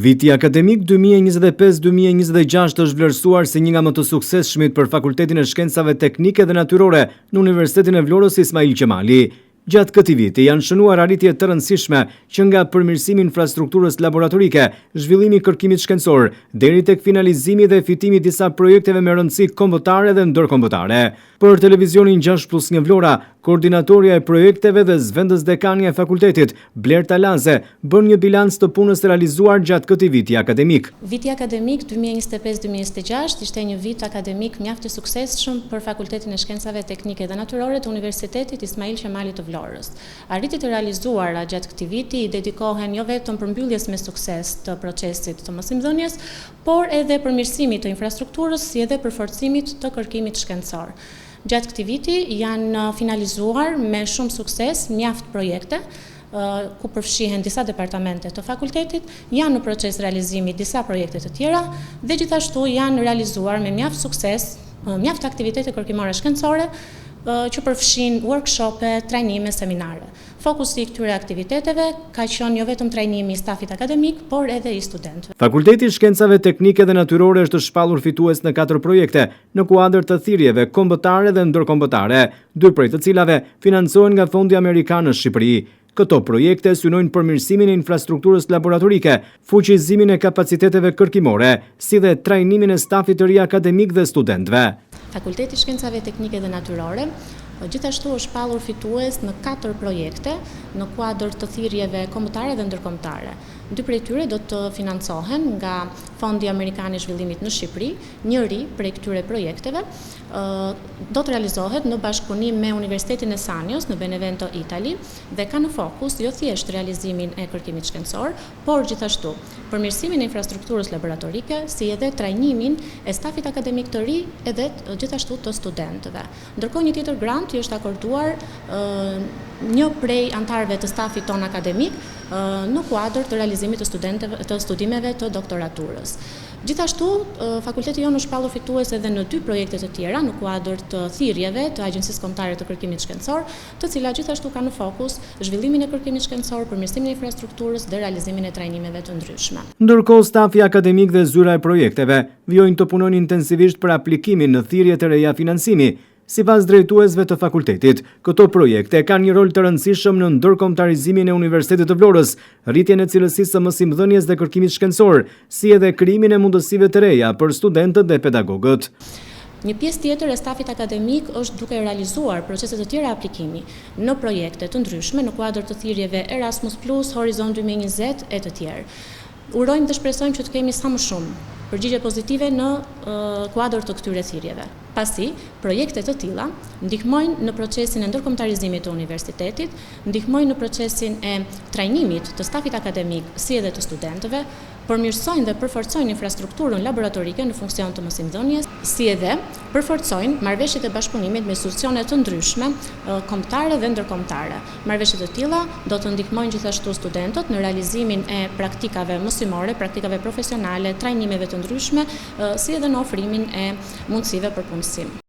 Viti akademik 2025-2026 është vlerësuar si një nga më të suksesshmit për Fakultetin e Shkencave Teknike dhe Natyrore në Universitetin e Vlorës Ismail Qemali. Gjatë këtij viti janë shënuar arritje të rëndësishme që nga përmirësimi i infrastrukturës laboratorike, zhvillimi i kërkimit shkencor, deri tek finalizimi dhe fitimi i disa projekteve me rëndësi kombëtare dhe ndërkombëtare. Për televizionin 6+1 Vlora, koordinatorja e projekteve dhe zëvendës dekania e fakultetit, Blerta Laze, bën një bilanc të punës realizuar gjatë këtij viti akademik. Viti akademik 2025-2026 ishte një vit akademik mjaft i suksesshëm për Fakultetin e Shkencave Teknike dhe Natyrore të Universitetit Ismail Qemali të Vlorës. Arritjet e realizuara gjatë këtij viti i dedikohen jo vetëm përmbylljes me sukses të procesit të mësimdhënies, por edhe përmirësimit të infrastrukturës si edhe përforcimit të kërkimit shkencor. Gjatë këtij viti janë finalizuar me shumë sukses mjaft projekte ku përfshihen disa departamente të fakultetit, janë në proces realizimi disa projekte të tjera dhe gjithashtu janë realizuar me mjaft sukses mjaft aktivitete kërkimore shkencore që përfshin workshope, trajnime, seminare. Fokusi i këtyre aktiviteteve ka qenë jo vetëm trajnimi i stafit akademik, por edhe i studentëve. Fakulteti i Shkencave Teknike dhe Natyrore është shpallur fitues në 4 projekte në kuadër të thirrjeve kombëtare dhe ndërkombëtare, 2 prej të cilave financohen nga Fondi Amerikan në Shqipëri. Këto projekte synojnë përmirësimin e infrastrukturës laboratorike, fuqizimin e kapaciteteve kërkimore, si dhe trajnimin e stafit të ri akademik dhe studentëve. Fakulteti i Shkencave Teknike dhe Natyrore gjithashtu është shpallur fitues në 4 projekte në kuadër të thirrjeve kombëtare dhe ndërkombëtare. 2 prej tyre do të financohen nga Fondi Amerikan i Zhvillimit në Shqipëri. Njëri prej këtyre projekteve do të realizohet në bashkëpunim me Universitetin e Sanios në Benevento, Itali, dhe ka në fokus jo thjesht realizimin e kërkimit shkencor, por gjithashtu përmirësimin e infrastrukturës laboratorike, si edhe trajnimin e stafit akademik të ri edhe gjithashtu të studentëve. Ndërkohë një tjetër grant i është akorduar një prej antarëve të stafit ton akademik në kuadër të realizimit të studimeve të doktoraturës. Gjithashtu, fakulteti jonë është shpallur fitues edhe në 2 projekte të tjera në kuadër të thirrjeve të Agjencisë Kombëtare të Kërkimit Shkencor, të cilat gjithashtu kanë në fokus zhvillimin e kërkimit shkencor, përmirësimin e infrastrukturës dhe realizimin e trajnimeve të ndryshme. Ndërkohë, stafi akademik dhe zyra e projekteve vijojnë të punojnë intensivisht për aplikimin në thirrje të reja financimi. Sipas drejtuesve të fakultetit, këto projekte kanë një rol të rëndësishëm në ndërkombëtarizimin e Universitetit të Vlorës, rritjen e cilësisë së mësimdhënies dhe kërkimit shkencor, si edhe krijimin e mundësive të reja për studentët dhe pedagogët. Një pjesë tjetër e stafit akademik është duke realizuar procese të tjera aplikimi në projekte të ndryshme në kuadër të thirrjeve Erasmus+, Horizon 2020 e të tjerë. Urojmë dhe shpresojmë që të kemi sa më shumë përgjigje pozitive në kuadër të këtyre thirrjeve. Pasi, projekte të tilla ndihmojnë në procesin e ndërkombëtarizimit të universitetit, ndihmojnë në procesin e trajnimit të stafit akademik si edhe të studentëve, përmirësojnë dhe përforcojnë infrastrukturën laboratorike në funksion të mësimdhënies, si edhe përforcojnë marrëveshjet e bashkëpunimit me institucione të ndryshme, kombëtare dhe ndërkombëtare. Marrëveshje të tilla do të ndihmojnë gjithashtu studentët në realizimin e praktikave mësimore, praktikave profesionale, trajnimeve të ndryshme, si edhe në ofrimin e mundësive për punësim.